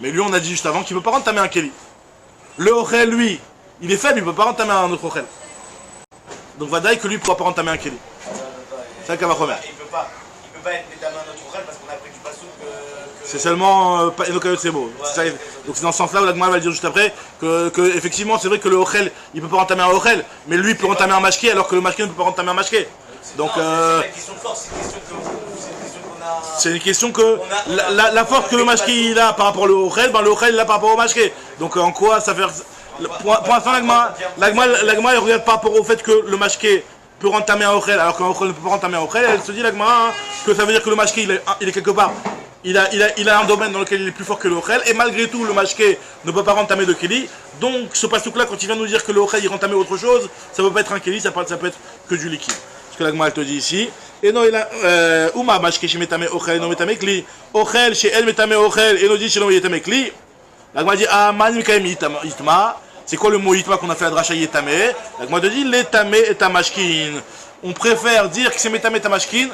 [SPEAKER 1] Mais lui, on a dit juste avant qu'il ne peut pas rendre tamé un Keli. Le Ochel, lui, il est faible, il ne peut pas rendre tamé un autre Ochel. Donc Vadaï que lui ne pourra pas rendre tamé un Keli. C'est un Kalvachomer.
[SPEAKER 2] Il peut pas être métamé un autre Ochel parce qu'on a pris du Passouk que...
[SPEAKER 1] C'est seulement Enokayot c'est beau. Ouais, donc c'est dans ce sens-là où la Gemara va le dire juste après que effectivement c'est vrai que le Ochel il peut pas entamer un Ochel, mais lui il peut entamer un Mashké alors que le Mashké ne peut pas entamer un Mashké. Donc
[SPEAKER 2] c'est pas une question de force,
[SPEAKER 1] c'est une question que la force que le Mashké il a par rapport au Ochel, ben le Ochel il a par rapport au Mashké. Donc en quoi ça fait pour l'instant la Gemara elle regarde par rapport au fait que le Mashké peut entamer un Ochel alors qu'un Ochel ne peut pas entamer un Ochel, elle se dit la Gemara que ça veut dire que le Mashké il est quelque part. Il a un domaine dans lequel il est plus fort que le Ochel, et malgré tout, le Mashké ne peut pas rentamer de Keli. Donc, ce pasouk-là, quand il vient nous dire que le Ochel il rentamait autre chose, ça ne peut pas être un Keli, ça peut être que du liquide. Ce que la Gemara elle te dit ici. Et non, il a Uma Mashké chez Metame Ochel, non Metame Kli. Ochel chez El Metame Ochel, et non dit chez non Metame Kli. La Gemara dit Ah, Manim Kaim Itma. C'est quoi le mot Itma qu'on a fait à Dracha Yetame? La Gemara te dit Letame et Tamashkin. On préfère dire que c'est Metame et Tamashkin.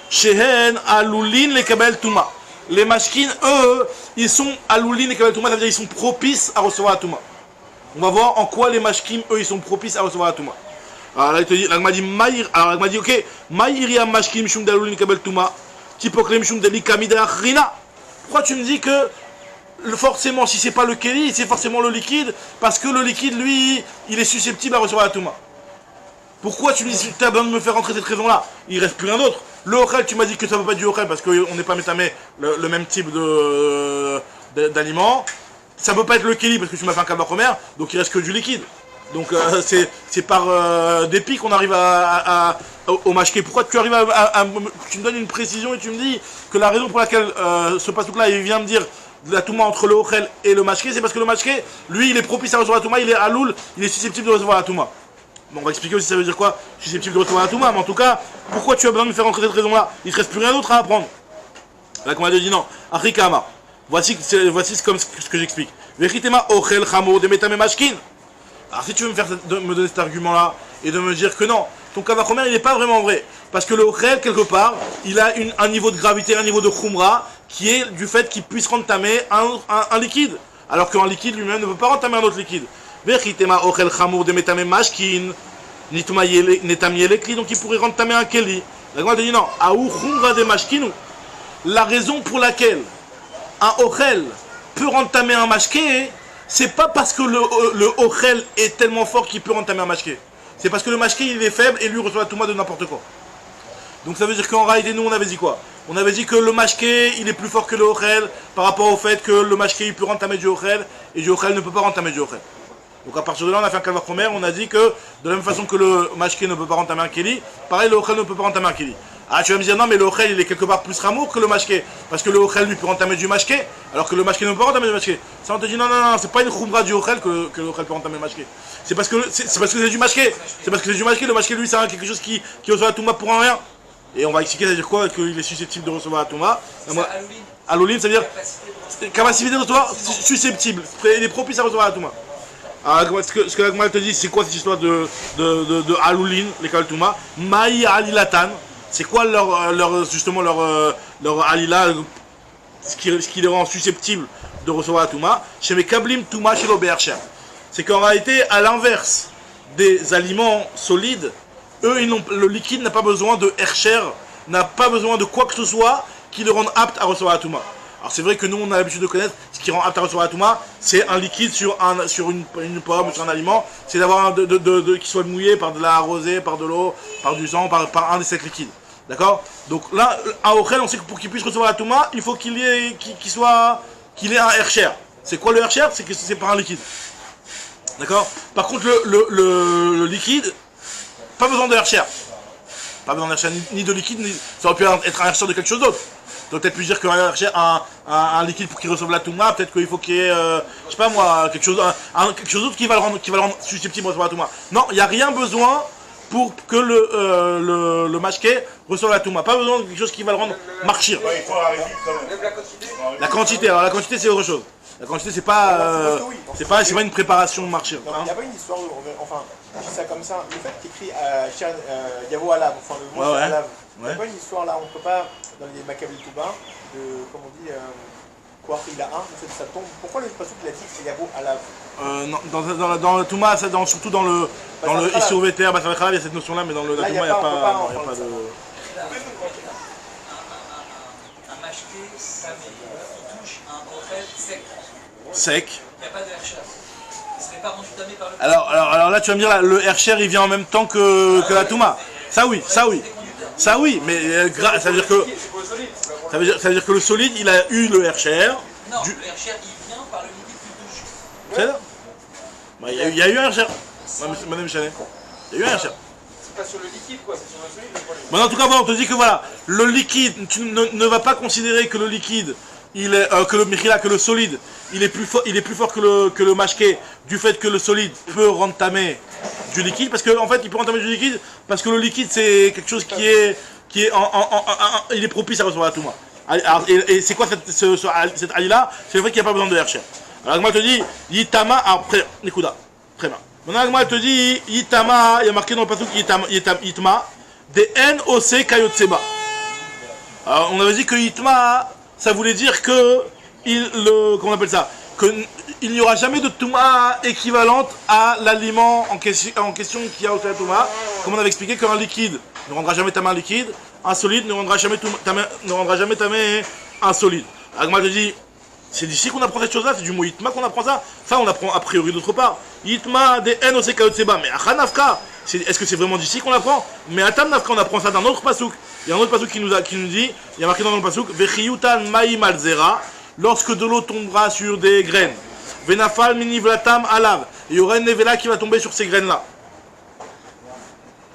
[SPEAKER 1] Shehen alouline les kabel touma. Les mashkin, eux, ils sont alouline les kabel touma, ça veut dire ils sont propices à recevoir la touma. On va voir en quoi les mashkin, eux, ils sont propices à recevoir la touma. Alors là, il te dit, là, il m'a dit, Maïr, alors il m'a dit, ok, Maïria mashkin mishum d'alouline les kabel touma, typokle mishum de l'ikamida rina. Pourquoi tu me dis que forcément, si c'est pas le keli, c'est forcément le liquide, parce que le liquide, lui, il est susceptible à recevoir la touma. Pourquoi tu me dis, tu as besoin de me faire rentrer cette raison-là? Il reste plus rien d'autre. Le Ochel, tu m'as dit que ça ne peut pas être du Ochel parce qu'on n'est pas métamé le même type d'aliment. Ça ne peut pas être le Keli parce que tu m'as fait un Kalvachomer, donc il reste que du liquide. Donc c'est par dépit qu'on arrive au Mashké. Pourquoi tu arrives tu me donnes une précision et tu me dis que la raison pour laquelle ce pasouk-là il vient me dire la Touma entre le Ochel et le Mashké, c'est parce que le Mashké, lui, il est propice à recevoir la Touma, il est aloul, il est susceptible de recevoir la Touma. Bon, on va expliquer aussi ça veut dire quoi, susceptible de recevoir la Touma, mais en tout cas, pourquoi tu as besoin de me faire entrer cette raison-là? Il ne te reste plus rien d'autre à apprendre. Là, qu'on m'a dit non. Afrikama. Voici comme ce que j'explique. Veritema ochel chamo de metame mashkin. Alors, si tu veux me donner cet argument-là et de me dire que non, ton Kalvachomer, il n'est pas vraiment vrai. Parce que le ochel, quelque part, il a un niveau de gravité, un niveau de khumra, qui est du fait qu'il puisse rentamer un liquide. Alors qu'un liquide lui-même ne peut pas rentamer un autre liquide. Veritema ochel chamo de metame mashkin. Donc il pourrait rentamer un keli. La Gemara te dit non. Aou khumra de mashkinu. La raison pour laquelle un ochel peut rentamer un mashké, c'est pas parce que le ochel est tellement fort qu'il peut rentamer un mashké. C'est parce que le mashké il est faible et lui reçoit la touma de n'importe quoi. Donc ça veut dire qu'en réalité nous on avait dit quoi? On avait dit que le mashké il est plus fort que le ochel par rapport au fait que le mashké il peut rentamer du ochel et du ochel ne peut pas rentamer du ochel. Donc à partir de là on a fait un Kalvachomer, on a dit que de la même façon que le mashké ne peut pas rentamer un keli, pareil le ochel ne peut pas rentamer un keli. Ah tu vas me dire non mais le ochel il est quelque part plus ramour que le mashké, parce que le ochel lui peut rentamer du mashké, alors que le mashké ne peut pas rentamer du mashké. Ça on te dit non, c'est pas une khumra du ochel que le ochel peut rentamer le mashké. C'est parce que c'est du mashké. C'est parce que c'est du mashké, le mashké lui c'est quelque chose qui reçoit la touma pour un rien. Et on va expliquer ça veut dire quoi, qu'il est susceptible de recevoir la touma. Alouline, ça veut dire capacité de recevoir, susceptible, il est propice à recevoir la touma. Alors, ce que la Gemara te dit, c'est quoi cette histoire de Alouline, les Kaltouma? Maï Alilatan, c'est quoi leur Alila, ce qui les rend susceptibles de recevoir la Touma? Chez mes Kablim Touma chez l'Obercher. C'est qu'en réalité, à l'inverse des aliments solides, eux, le liquide n'a pas besoin de Hercher, n'a pas besoin de quoi que ce soit qui le rende apte à recevoir la Touma. Alors c'est vrai que nous on a l'habitude de connaître ce qui rend apte à recevoir la touma, c'est un liquide sur une pomme ou sur un aliment, c'est d'avoir qui soit mouillé par de la rosée, par de l'eau, par du sang, par un des 7 liquides. D'accord? Donc là, à Ochel, on sait que pour qu'il puisse recevoir la touma, il faut qu'il ait un hercher. C'est quoi le hercher? C'est que c'est par un liquide. D'accord? Par contre le liquide, pas besoin de hercher. Pas besoin d'hercher ni de liquide, ça aurait pu être un hercher de quelque chose d'autre. Donc peut-être plus dire qu'un liquide pour qu'il reçoive la touma, peut-être qu'il faut qu'il y ait, je sais pas moi, quelque chose d'autre qui va le rendre susceptible de recevoir la touma. Non, il n'y a rien besoin pour que le mashké reçoive la touma. Pas besoin de quelque chose qui va le rendre marchir.
[SPEAKER 3] Ouais, il faut arrêter quand même.
[SPEAKER 2] Même la quantité.
[SPEAKER 1] La quantité, alors la quantité c'est autre chose. La quantité c'est pas, c'est pas une préparation marchir.
[SPEAKER 4] Il
[SPEAKER 1] Hein.
[SPEAKER 4] n'y a pas une histoire où, enfin, je dis ça comme ça, le fait qu'il écrit Yavo Alav, enfin le mot
[SPEAKER 1] Ouais,
[SPEAKER 4] c'est
[SPEAKER 1] ouais.
[SPEAKER 4] Alav, il n'y a
[SPEAKER 1] Ouais.
[SPEAKER 4] pas une histoire là, on ne peut pas, dans les Maccabées Touba, de, comme on dit, quoi, il a un, en fait, ça tombe. Pourquoi le passage il a dit que c'est Yavo Alav?
[SPEAKER 1] Non, dans le Touma, surtout dans le Issur Veter, Basar Khalav, il y a cette notion-là, mais dans le
[SPEAKER 4] Là,
[SPEAKER 1] Touma, il n'y a pas,
[SPEAKER 4] on
[SPEAKER 1] non, il y a
[SPEAKER 4] parle
[SPEAKER 1] pas
[SPEAKER 4] de ça.
[SPEAKER 1] de.
[SPEAKER 2] Un mashké, ça il touche un okhel sec.
[SPEAKER 1] Sec.
[SPEAKER 2] Il n'y a pas de hercher. Il ne serait pas rendu tamé par le.
[SPEAKER 1] Alors là, tu vas me dire, là, le Hercher, il vient en même temps que la Touma. Ça oui, ça oui, mais ça veut dire que ça veut dire que le solide, il a eu le Hercher.
[SPEAKER 2] Non, le hercher, il vient par le liquide qui touche.
[SPEAKER 1] C'est ça. Bah, il y a eu un Hercher. Madame Chanet. Il y a eu un Hercher.
[SPEAKER 3] C'est pas sur le liquide, quoi, c'est sur le solide le problème.
[SPEAKER 1] Bon, en tout cas, voilà, on te dit que voilà, le liquide, tu ne vas pas considérer que le liquide, il est, que le solide, il est plus fort que le mashké, du fait que le solide peut rentamer du liquide, parce qu'en fait, il peut rentamer du liquide, parce que le liquide, c'est quelque chose qui est il est propice à recevoir la touma. Et c'est quoi cette ali-là? C'est le fait qu'il n'y a pas besoin de hercher. Alors, moi, je te dis, Yitama, après, écoute, très bien. Maintenant, moi, je te dis, Yitama, il y a marqué dans le passage Yitma, des N-O-C Kayotseba. Alors, on avait dit que Yitma, ça voulait dire que, comment on appelle ça? Il n'y aura jamais de Touma équivalente à l'aliment en question qui a au Touma. Comme on avait expliqué qu'un liquide ne rendra jamais ta main liquide, un solide ne rendra jamais ta main un solide. Alors, moi, je te dis, c'est d'ici qu'on apprend cette chose-là, c'est du mot Yitma qu'on apprend ça. Ça, on l'apprend a priori d'autre part. Yitma des N-O-C Kayotseba. Mais Achanafka, est-ce que c'est vraiment d'ici qu'on apprend? Mais à Tamnafka, on apprend ça d'un autre pasouk. Il y a un autre pasouk qui nous dit, il y a marqué dans le pasouk, Vechiyutan Maïm Alzera, lorsque de l'eau tombera sur des graines. Venafal Minivlatam Alav. Il y aura une nevela qui va tomber sur ces graines-là.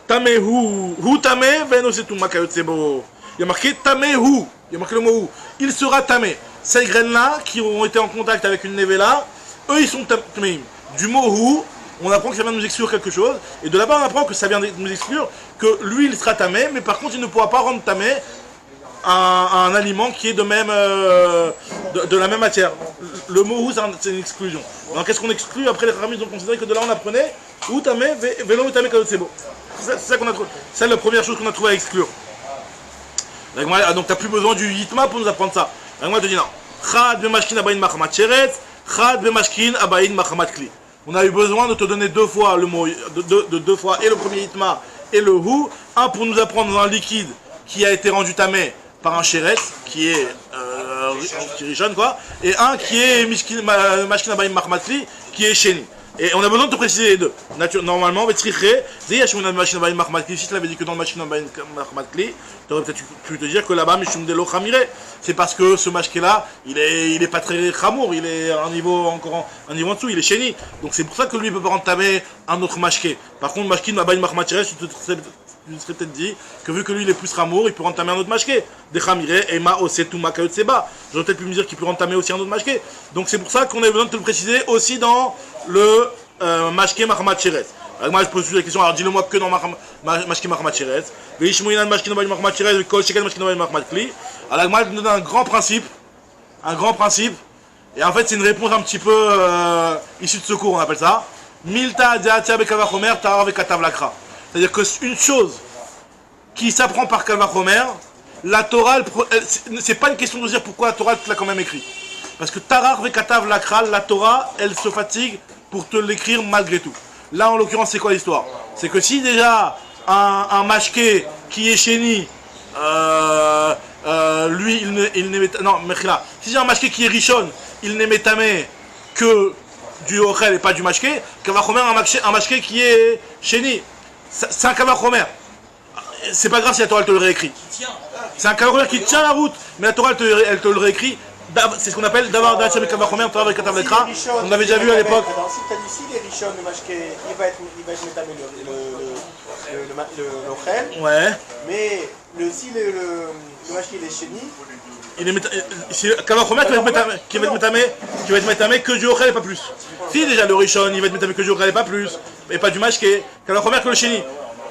[SPEAKER 1] Tamehu. Hu Tame, Venosetuma Kayotsebo. Il y a marqué Tamehu. Il y a marqué le mot Hu. Il sera tamé. Ces graines-là, qui ont été en contact avec une nevela, eux, ils sont tameim. Du mot Hu, on apprend que ça vient de nous exclure quelque chose. Et de là-bas, on apprend que ça vient de nous exclure que lui, il sera tamé, mais par contre, il ne pourra pas rendre tamé un aliment qui est de la même matière. Le mot Hu, c'est une exclusion. Alors, qu'est-ce qu'on exclut? Après, les Ramis ont considéré que de là, on apprenait Hu tamé, Velo tamé kayotsebo. C'est ça qu'on a trouvé. C'est la première chose qu'on a trouvé à exclure. Donc, tu n'as plus besoin du Yitma pour nous apprendre ça. Moi, je te dis non. Chad bemashkin abayin machamat sheret, chad bemashkin abayin machamat kli. On a eu besoin de te donner deux fois le mot, deux fois, et le premier Yitma et le Hu. Un pour nous apprendre un liquide qui a été rendu tamé par un sheret, qui est rishon, quoi, et un qui est mashkin abayin machamat kli, qui est sheni. Et on a besoin de te préciser les deux. Normalement, si tu l'avais dit que dans le machine Kli, tu aurais peut-être pu te dire que là-bas, c'est parce que ce mashké-là, il est pas très chamour, il est un niveau en dessous, il est chéni. Donc c'est pour ça que lui, il peut pas entamer un autre mashké. Par contre, mashkin Mabayin Mahmatire, tu te serais peut-être dit que vu que lui, il est plus chamour, il peut entamer un autre mashké. Des Khamire, Ema, Osetuma, Kayotseba. J'aurais peut-être pu me dire qu'il peut entamer aussi un autre mashké. Donc c'est pour ça qu'on a besoin de te le préciser aussi dans le mashké Mahamat Sheret. Moi je pose la question, alors dis-le-moi que dans mashké Mahamat Sheret. Veishmoinan mashké Mahamat Sheret, Kol Shekel mashké Mahamat Kli. Alors moi je te donne un grand principe. Et en fait c'est une réponse un petit peu issue de secours, on appelle ça. Milta Diatia Bekavachomer, Tarar Vekatav Lakra. C'est-à-dire que une chose qui s'apprend par Kalvachomer, la Torah, c'est pas une question de dire pourquoi la Torah te l'a quand même écrit. Parce que Tarar Vekatav Lakra, la Torah, elle se fatigue pour te l'écrire malgré tout. Là, en l'occurrence, c'est quoi l'histoire? C'est que si déjà un mashké qui est chéni, lui, il n'est non, mechila. Si j'ai un mashké qui est richon, il n'est métamé que du ochel et pas du mashké. Kavachomer, un mashké qui est chéni, c'est un kavachomer. C'est pas grave si la Torah elle te le réécrit. C'est un kavachomer qui tient la route, mais la Torah elle te le réécrit. C'est ce qu'on appelle d'avoir d'Hachem et Kavachomer, Torah avec Katav Lekra. On avait déjà vu à l'époque.
[SPEAKER 4] Si les richons, le mashké, il va être métamé le ochel.
[SPEAKER 1] Ouais.
[SPEAKER 4] Mais si le mashké il est chéni,
[SPEAKER 1] c'est Kavachomer qui va être métamé que du ochel et pas plus. Si déjà le richon il va être métamé que du ochel et pas plus, et pas du mashké, Kavachomer que le chéni.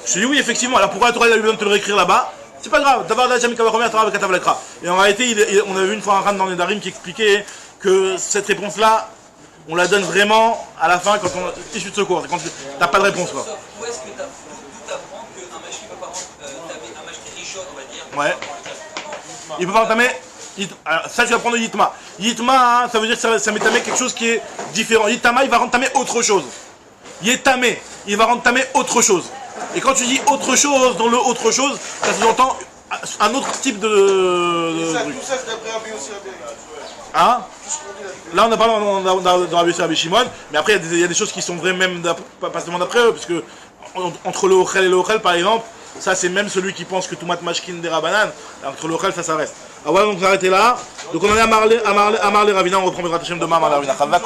[SPEAKER 1] Je te dis oui, effectivement. Alors pourquoi la Torah a eu besoin de te le réécrire là-bas? C'est pas grave. D'abord, la Jamie Kavachomer, Torah Katav Lekra. Et en réalité, on a vu une fois un ran dans les Darim qui expliquait que cette réponse-là, on la donne vraiment à la fin quand on est issu de secours. Quand t'as pas de réponse, quoi.
[SPEAKER 2] Où est-ce que tu apprends qu'un machine ne peut pas tamer un machine richot, on va dire?
[SPEAKER 1] Ouais. Il peut pas entamer. Alors, ça, tu vas prendre Yitma. Yitma, hein, ça veut dire que ça met tamer quelque chose qui est différent. Yitama, il va rendre tamer autre chose. Yétamé, il va rendre tamer autre chose. Et quand tu dis autre chose, dans le autre chose, ça sous-entend un autre type de truc.
[SPEAKER 3] Tout ça, c'est d'après Rabbi aussi,
[SPEAKER 1] Hein? Là, on a parlé dans Rabbi Yossi et Rabbi Shimon, mais après, il y a des choses qui sont vraies même pas seulement d'après eux, parce que entre le Ochel et le Ochel, par exemple, ça c'est même celui qui pense que Toumat Mashkin des Rabanan, entre le Ochel, ça reste. Ah voilà, donc on s'arrêtait là. Donc on en est à Marley Ravina, on reprend le Ratachem demain à Marley Ravina.